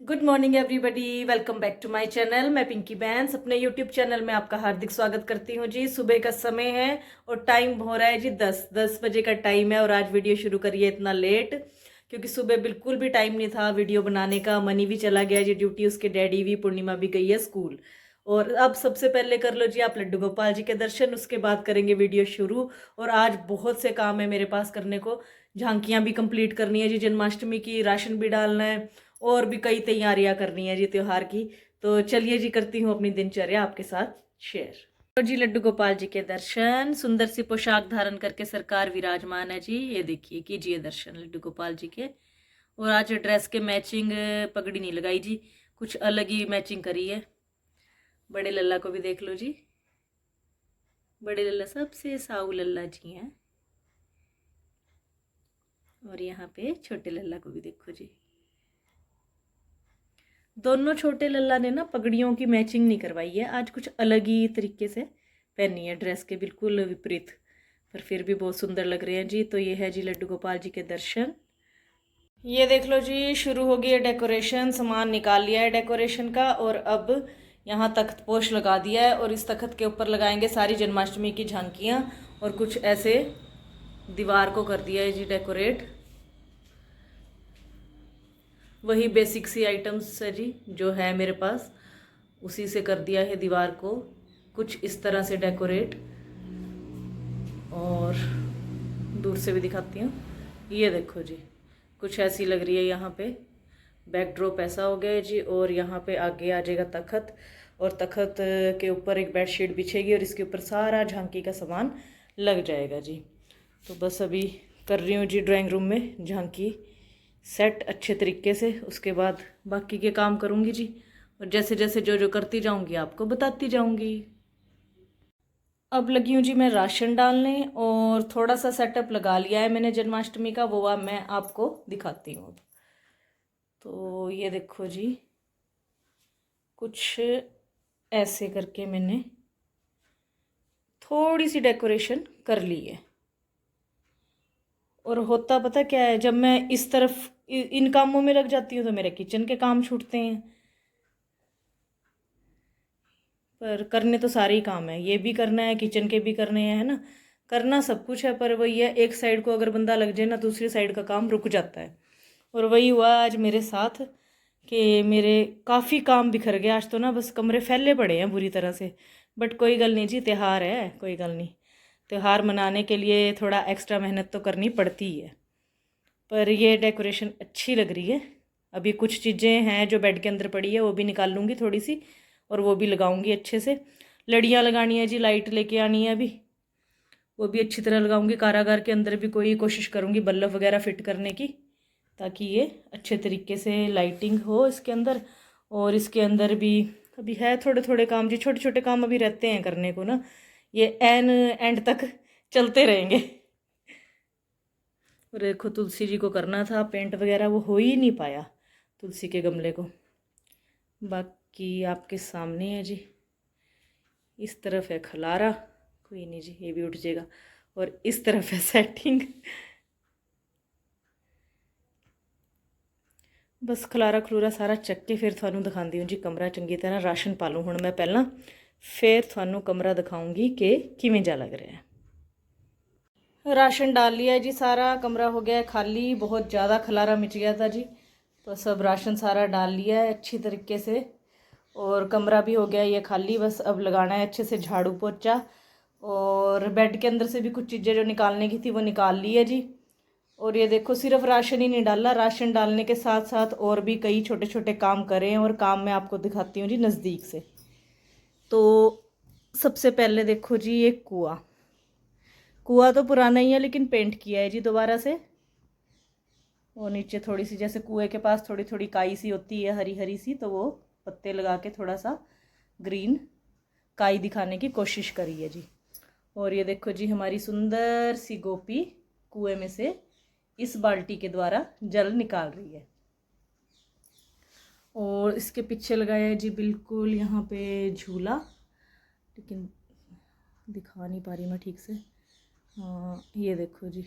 Good morning everybody, welcome back to my channel. मैं पिंकी बैंस अपने YouTube channel में आपका हार्दिक स्वागत करती हूँ जी। सुबह का समय है और टाइम हो रहा है जी 10 बजे का टाइम है। और आज वीडियो शुरू करिए इतना लेट क्योंकि सुबह बिल्कुल भी टाइम नहीं था वीडियो बनाने का। मनी भी चला गया जी ड्यूटी, उसके डैडी भी, पूर्णिमा भी गई है स्कूल। और अब सबसे पहले कर लो जी आप लड्डू गोपाल जी के दर्शन, उसके बाद करेंगे वीडियो शुरू। और आज बहुत से काम है मेरे पास करने को। झांकियाँ भी कंप्लीट करनी है जी जन्माष्टमी की, राशन भी डालना है और भी कई तैयारियां करनी है जी त्योहार की। तो चलिए जी करती हूँ अपनी दिनचर्या आपके साथ शेयर। तो जी लड्डू गोपाल जी के दर्शन, सुंदर सी पोशाक धारण करके सरकार विराजमान है जी। ये देखिए, कीजिए दर्शन लड्डू गोपाल जी के। और आज ड्रेस के मैचिंग पगड़ी नहीं लगाई जी, कुछ अलग ही मैचिंग करी है। बड़े लल्ला को भी देख लो जी, बड़े लल्ला सबसे साऊ लल्ला जी हैं। और यहाँ पे छोटे लल्ला को भी देखो जी। दोनों छोटे लल्ला ने ना पगड़ियों की मैचिंग नहीं करवाई है, आज कुछ अलग ही तरीके से पहनी है, ड्रेस के बिल्कुल विपरीत, पर फिर भी बहुत सुंदर लग रहे हैं जी। तो ये है जी लड्डू गोपाल जी के दर्शन। ये देख लो जी, शुरू हो गई है डेकोरेशन, सामान निकाल लिया है डेकोरेशन का। और अब यहाँ तख्त पोश लगा दिया है और इस तख्त के ऊपर लगाएंगे सारी जन्माष्टमी की झांकियाँ। और कुछ ऐसे दीवार को कर दिया है जी डेकोरेट। वही बेसिक सी आइटम्स है जी जो है मेरे पास, उसी से कर दिया है दीवार को कुछ इस तरह से डेकोरेट। और दूर से भी दिखाती हूँ, ये देखो जी कुछ ऐसी लग रही है यहाँ पे। बैकड्रॉप ऐसा हो गया है जी। और यहाँ पे आगे आ जाएगा तखत, और तखत के ऊपर एक बेडशीट बिछेगी और इसके ऊपर सारा झांकी का सामान लग जाएगा जी। तो बस अभी कर रही हूँ जी ड्राइंग रूम में झांकी सेट अच्छे तरीके से, उसके बाद बाकी के काम करूँगी जी। और जैसे जैसे जो जो करती जाऊँगी आपको बताती जाऊँगी। अब लगी हूँ जी मैं राशन डालने, और थोड़ा सा सेटअप लगा लिया है मैंने जन्माष्टमी का, वो अब मैं आपको दिखाती हूँ। तो ये देखो जी, कुछ ऐसे करके मैंने थोड़ी सी डेकोरेशन कर ली है। और होता पता क्या है, जब मैं इस तरफ इन कामों में लग जाती हूँ तो मेरे किचन के काम छूटते हैं। पर करने तो सारे ही काम है, ये भी करना है, किचन के भी करने हैं, है ना। करना सब कुछ है, पर वही है, एक साइड को अगर बंदा लग जाए ना दूसरी साइड का काम रुक जाता है। और वही हुआ आज मेरे साथ कि मेरे काफ़ी काम बिखर गए आज तो ना, बस कमरे फैले पड़े हैं बुरी तरह से। बट कोई गल नहीं जी, त्यौहार है, कोई गल नहीं। त्यौहार मनाने के लिए थोड़ा एक्स्ट्रा मेहनत तो करनी पड़ती है। पर ये डेकोरेशन अच्छी लग रही है। अभी कुछ चीज़ें हैं जो बेड के अंदर पड़ी है, वो भी निकाल लूँगी थोड़ी सी, और वो भी लगाऊंगी अच्छे से। लड़ियाँ लगानी है जी, लाइट लेके आनी है अभी, वो भी अच्छी तरह लगाऊंगी। कारागार के अंदर भी कोई कोशिश करूँगी बल्ब वगैरह फिट करने की, ताकि ये अच्छे तरीके से लाइटिंग हो इसके अंदर। और इसके अंदर भी अभी है थोड़े थोड़े काम जी, छोटे छोटे काम अभी रहते हैं करने को ना, ये एन एंड तक चलते रहेंगे। और देखो तुलसी जी को करना था पेंट वगैरह, वो हो ही नहीं पाया तुलसी के गमले को। बाकी आपके सामने है जी, इस तरफ है खलारा, कोई नहीं जी ये भी उठ जाएगा। और इस तरफ है सेटिंग। बस खलारा खलूरा सारा चक के फिर थानू दिखाती हूँ जी कमरा चंगी तरह। राशन पा लूँ हुण मैं पहला, फिर थानू कमरा दिखाऊंगी कि किवें जा लग रहा है। राशन डाल लिया है जी, सारा कमरा हो गया है खाली, बहुत ज़्यादा खलारा मिच गया था जी। तो सब राशन सारा डाल लिया है अच्छी तरीके से, और कमरा भी हो गया ये खाली। बस अब लगाना है अच्छे से झाड़ू पोछा। और बेड के अंदर से भी कुछ चीज़ें जो निकालने की थी वो निकाल ली है जी। और ये देखो सिर्फ राशन ही नहीं डाला, राशन डालने के साथ साथ और भी कई छोटे छोटे काम करें, और काम मैं आपको दिखाती हूँ जी नज़दीक से। तो सबसे पहले देखो जी, ये कुआं, कुआं तो पुराना ही है लेकिन पेंट किया है जी दोबारा से। और नीचे थोड़ी सी, जैसे कुएं के पास थोड़ी थोड़ी काई सी होती है हरी हरी सी, तो वो पत्ते लगा के थोड़ा सा ग्रीन काई दिखाने की कोशिश करी है जी। और ये देखो जी, हमारी सुंदर सी गोपी कुएं में से इस बाल्टी के द्वारा जल निकाल रही है। और इसके पीछे लगाया है जी बिल्कुल यहाँ पे झूला, लेकिन दिखा नहीं पा रही मैं ठीक से। हाँ ये देखो जी,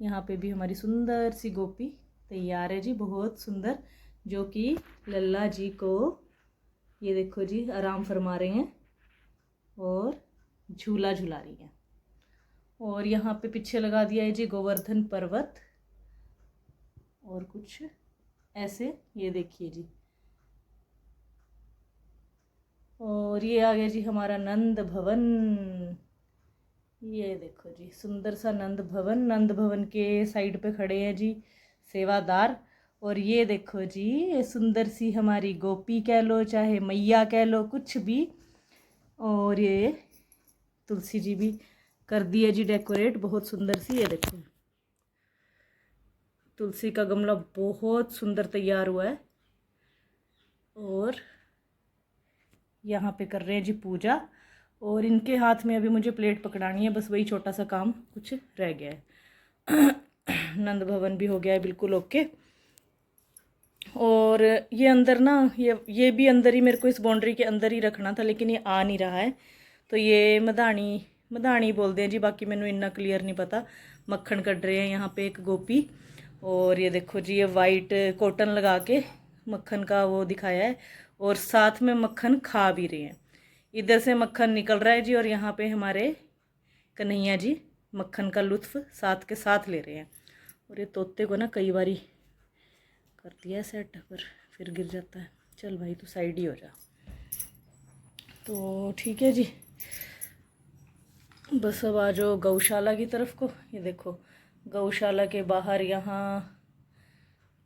यहाँ पे भी हमारी सुंदर सी गोपी तैयार है जी, बहुत सुंदर जो कि लल्ला जी को, ये देखो जी, आराम फरमा रहे हैं और झूला झुला रही हैं। और यहाँ पे पीछे लगा दिया है जी गोवर्धन पर्वत और कुछ ऐसे, ये देखिए जी। और ये आ गया जी हमारा नंद भवन। ये देखो जी सुंदर सा नंद भवन। नंद भवन के साइड पे खड़े हैं जी सेवादार। और ये देखो जी ये सुंदर सी हमारी गोपी कह लो चाहे मैया कह लो, कुछ भी। और ये तुलसी जी भी कर दी है जी डेकोरेट, बहुत सुंदर सी। ये देखो तुलसी का गमला बहुत सुंदर तैयार हुआ है। और यहाँ पे कर रहे हैं जी पूजा। और इनके हाथ में अभी मुझे प्लेट पकड़ानी है, बस वही छोटा सा काम कुछ रह गया है। नंद भवन भी हो गया है बिल्कुल ओके। और ये अंदर ना, ये भी अंदर ही, मेरे को इस बाउंड्री के अंदर ही रखना था, लेकिन ये आ नहीं रहा है। तो ये मधानी बोलते हैं जी, बाकी मैंने इतना क्लियर नहीं पता। मक्खन कट रहे हैं यहाँ पे एक गोपी। और ये देखो जी ये वाइट कॉटन लगा के मक्खन का वो दिखाया है, और साथ में मक्खन खा भी रहे हैं। इधर से मक्खन निकल रहा है जी, और यहाँ पे हमारे कन्हैया जी मक्खन का लुत्फ साथ के साथ ले रहे हैं। और ये तोते को ना कई बारी कर दिया है सेट, पर फिर गिर जाता है। चल भाई तू साइड ही हो जा। तो ठीक है जी, बस अब आ जाओ गौशाला की तरफ को। ये देखो गौशाला के बाहर यहाँ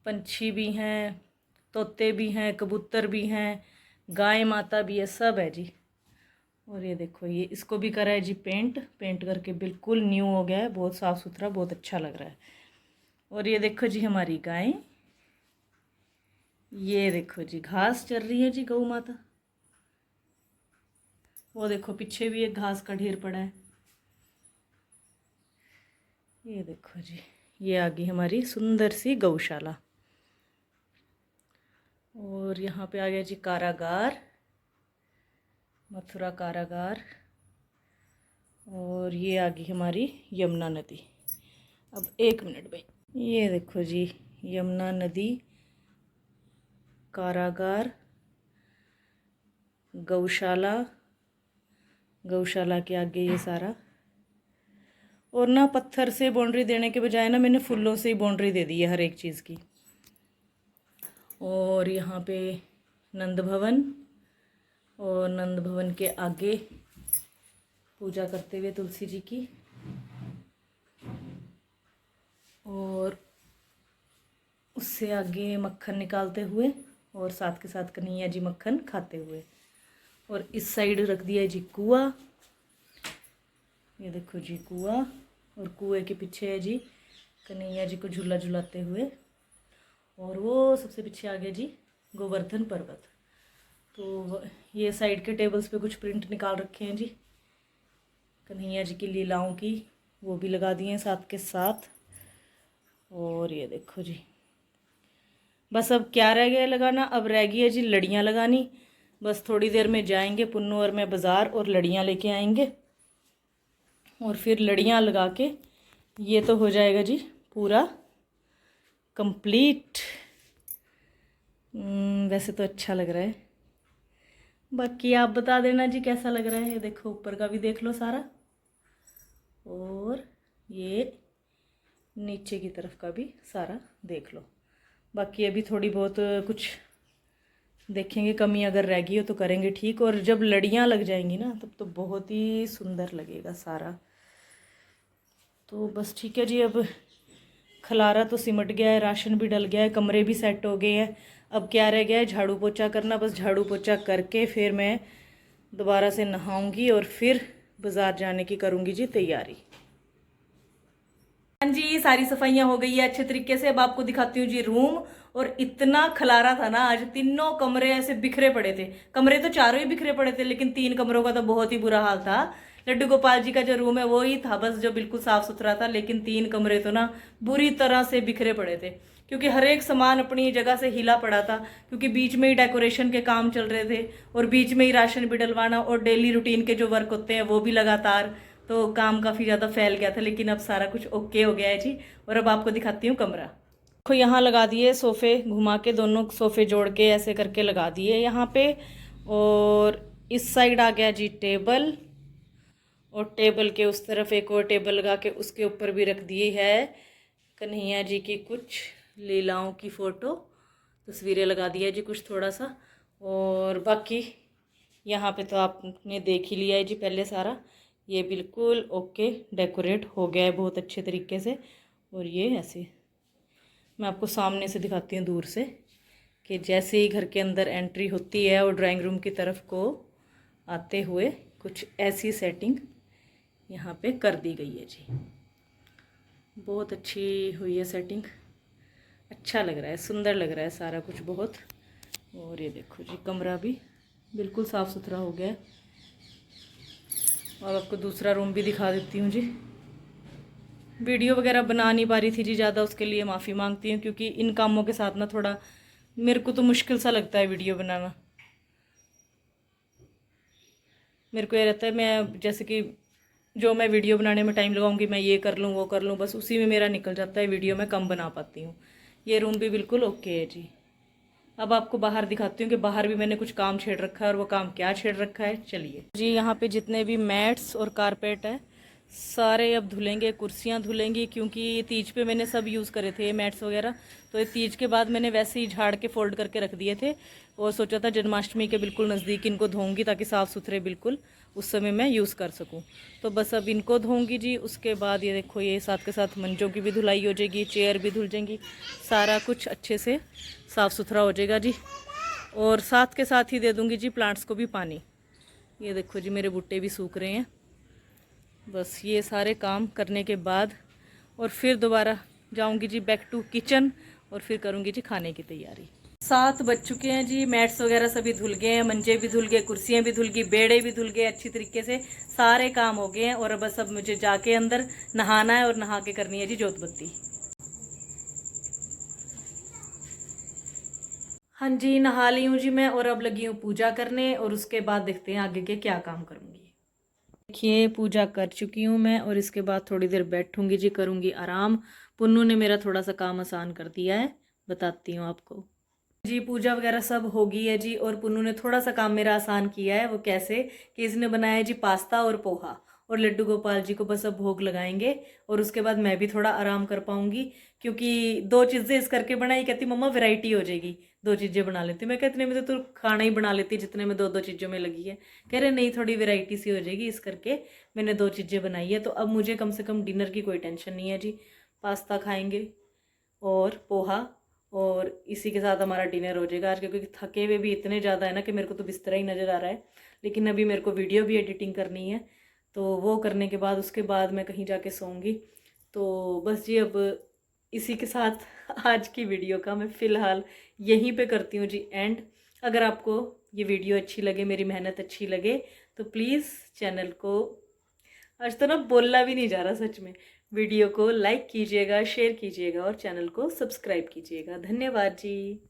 पंछी भी हैं, तोते भी हैं, कबूतर भी हैं, गाय माता भी है, सब है जी। और ये देखो ये इसको भी करा है जी पेंट करके बिल्कुल न्यू हो गया है, बहुत साफ़ सुथरा, बहुत अच्छा लग रहा है। और ये देखो जी हमारी गाय, ये देखो जी घास चर रही है जी गौ माता। वो देखो पीछे भी एक घास का ढेर पड़ा है। ये देखो जी ये आ गई हमारी सुंदर सी गौशाला। और यहाँ पे आ गया जी कारागार, मथुरा कारागार। और ये आ गई हमारी यमुना नदी। अब एक मिनट भाई, ये देखो जी यमुना नदी, कारागार, गौशाला, गौशाला के आगे ये सारा। और ना पत्थर से बाउंड्री देने के बजाय ना मैंने फूलों से ही बाउंड्री दे दी है हर एक चीज़ की। और यहाँ पे नंद भवन, और नंद भवन के आगे पूजा करते हुए तुलसी जी की, और उससे आगे मक्खन निकालते हुए, और साथ के साथ कन्हैया जी मक्खन खाते हुए। और इस साइड रख दिया है जी कुआं। ये देखो जी कुआं, और कुएं के पीछे है जी कन्हैया जी को झूला झुलाते हुए। और वो सबसे पीछे आ गया जी गोवर्धन पर्वत। तो ये साइड के टेबल्स पे कुछ प्रिंट निकाल रखे हैं जी कन्हैया जी की लीलाओं की, वो भी लगा दिए हैं साथ के साथ। और ये देखो जी बस अब क्या रह गया लगाना, अब रह गई है जी लड़ियाँ लगानी। बस थोड़ी देर में जाएंगे पुन्नू और मैं बाज़ार, और लड़ियाँ लेके आएंगे, और फिर लड़ियाँ लगा के ये तो हो जाएगा जी पूरा कंप्लीट। वैसे तो अच्छा लग रहा है, बाकी आप बता देना जी कैसा लग रहा है। ये देखो ऊपर का भी देख लो सारा, और ये नीचे की तरफ का भी सारा देख लो। बाकी अभी थोड़ी बहुत कुछ देखेंगे, कमी अगर रह गई हो तो करेंगे ठीक। और जब लड़ियाँ लग जाएंगी ना तब तो बहुत ही सुंदर लगेगा सारा। तो बस ठीक है जी, अब खलारा तो सिमट गया है, राशन भी डल गया है, कमरे भी सेट हो गए हैं। अब क्या रह गया है, झाड़ू पोछा करना। बस झाड़ू पोछा करके फिर मैं दोबारा से नहाऊंगी, और फिर बाज़ार जाने की करूँगी जी तैयारी। हाँ जी सारी सफाइयाँ हो गई है अच्छे तरीके से। अब आपको दिखाती हूँ जी रूम। और इतना खलारा था ना आज, तीनों कमरे ऐसे बिखरे पड़े थे। कमरे तो चारों ही बिखरे पड़े थे, लेकिन 3 कमरों का तो बहुत ही बुरा हाल था। लड्डू गोपाल जी का जो रूम है वो ही था बस जो बिल्कुल साफ सुथरा था, लेकिन 3 कमरे तो ना बुरी तरह से बिखरे पड़े थे, क्योंकि हर एक सामान अपनी जगह से हिला पड़ा था। क्योंकि बीच में ही डेकोरेशन के काम चल रहे थे, और बीच में ही राशन भी डलवाना, और डेली रूटीन के जो वर्क होते हैं वो भी लगातार, तो काम काफ़ी ज़्यादा फैल गया था। लेकिन अब सारा कुछ ओके हो गया है जी। और अब आपको दिखाती हूँ कमरा। देखो यहाँ लगा दिए सोफ़े, घुमा के दोनों सोफ़े जोड़ के ऐसे करके लगा दिए यहाँ पे। और इस साइड आ गया जी टेबल, और टेबल के उस तरफ एक और टेबल लगा के उसके ऊपर भी रख दिए है कन्हैया जी की कुछ लीलाओं की फ़ोटो, तस्वीरें लगा दिया जी कुछ थोड़ा सा। और बाकी यहाँ पे तो आपने देख ही लिया है जी पहले सारा, ये बिल्कुल ओके डेकोरेट हो गया है बहुत अच्छे तरीके से। और ये ऐसे मैं आपको सामने से दिखाती हूँ दूर से, कि जैसे ही घर के अंदर एंट्री होती है और ड्राइंग रूम की तरफ को आते हुए कुछ ऐसी सेटिंग यहाँ पे कर दी गई है जी। बहुत अच्छी हुई है सेटिंग, अच्छा लग रहा है, सुंदर लग रहा है सारा कुछ बहुत। और ये देखो जी कमरा भी बिल्कुल साफ़ सुथरा हो गया है। और आपको दूसरा रूम भी दिखा देती हूँ जी। वीडियो वगैरह बना नहीं पा रही थी जी ज़्यादा, उसके लिए माफ़ी मांगती हूँ, क्योंकि इन कामों के साथ ना थोड़ा मेरे को तो मुश्किल सा लगता है वीडियो बनाना। मेरे को ये रहता है मैं जैसे कि जो मैं वीडियो बनाने में टाइम लगाऊंगी मैं ये कर लूँ वो कर लूँ, बस उसी में मेरा निकल जाता है, वीडियो मैं कम बना पाती हूँ। ये रूम भी बिल्कुल ओके है जी। अब आपको बाहर दिखाती हूँ कि बाहर भी मैंने कुछ काम छेड़ रखा है, और वो काम क्या छेड़ रखा है चलिए जी। यहाँ पे जितने भी मैट्स और कारपेट है सारे अब धुलेंगे, कुर्सियाँ धुलेंगी, क्योंकि ये तीज पे मैंने सब यूज़ करे थे ये मैट्स वगैरह। तो ये तीज के बाद मैंने वैसे ही झाड़ के फोल्ड करके रख दिए थे, और सोचा था जन्माष्टमी के बिल्कुल नज़दीक इनको धोऊंगी ताकि साफ़ सुथरे बिल्कुल उस समय मैं यूज़ कर सकूं। तो बस अब इनको धोऊंगी जी। उसके बाद ये देखो ये साथ के साथ मंचों की भी धुलाई हो जाएगी, चेयर भी धुल जाएंगी, सारा कुछ अच्छे से साफ़ सुथरा हो जाएगा जी। और साथ के साथ ही दे दूँगी जी प्लांट्स को भी पानी। ये देखो जी मेरे बूटे भी सूख रहे हैं। बस ये सारे काम करने के बाद और फिर दोबारा जाऊंगी जी बैक टू किचन, और फिर करूंगी जी खाने की तैयारी। 7 बज चुके हैं जी, मैट्स वगैरह सभी धुल गए हैं, मंजे भी धुल गए, कुर्सियाँ भी धुल गई, बेड़े भी धुल गए, अच्छी तरीके से सारे काम हो गए हैं। और बस अब मुझे जाके अंदर नहाना है, और नहा के करनी है जी जोत बत्ती। हाँ जी नहा ली हूँ जी मैं, और अब लगी हूँ पूजा करने, और उसके बाद देखते हैं आगे के क्या काम करूँगी। देखिए पूजा कर चुकी हूँ मैं, और इसके बाद थोड़ी देर बैठूंगी जी, करूँगी आराम। पुन्नू ने मेरा थोड़ा सा काम आसान कर दिया है, बताती हूँ आपको जी। पूजा वगैरह सब हो गई है जी, और पुन्नू ने थोड़ा सा काम मेरा आसान किया है। वो कैसे कि इसने बनाया है जी पास्ता और पोहा, और लड्डू गोपाल जी को बस अब भोग लगाएंगे, और उसके बाद मैं भी थोड़ा आराम कर पाऊंगी, क्योंकि 2 चीज़ें इस करके बनाई। कहती मम्मा वैरायटी हो जाएगी, 2 चीज़ें बना लेती। मैं कहती नहीं, मैं तो खाना ही बना लेती जितने में 2-2 चीज़ों में लगी है। कह रहे नहीं थोड़ी वैरायटी सी हो जाएगी, इस करके मैंने 2 चीज़ें बनाई है। तो अब मुझे कम से कम डिनर की कोई टेंशन नहीं है जी। पास्ता खाएंगे और पोहा, और इसी के साथ हमारा डिनर हो जाएगा आज, क्योंकि थके हुए भी इतने ज़्यादा है ना कि मेरे को तो बिस्तर ही नज़र आ रहा है। लेकिन अभी मेरे को वीडियो भी एडिटिंग करनी है, तो वो करने के बाद उसके बाद मैं कहीं जाके सोऊंगी। तो बस जी अब इसी के साथ आज की वीडियो का मैं फ़िलहाल यहीं पे करती हूँ जी एंड। अगर आपको ये वीडियो अच्छी लगे, मेरी मेहनत अच्छी लगे, तो प्लीज़ चैनल को, आज तो ना बोलना भी नहीं जा रहा सच में, वीडियो को लाइक कीजिएगा, शेयर कीजिएगा, और चैनल को सब्सक्राइब कीजिएगा। धन्यवाद जी।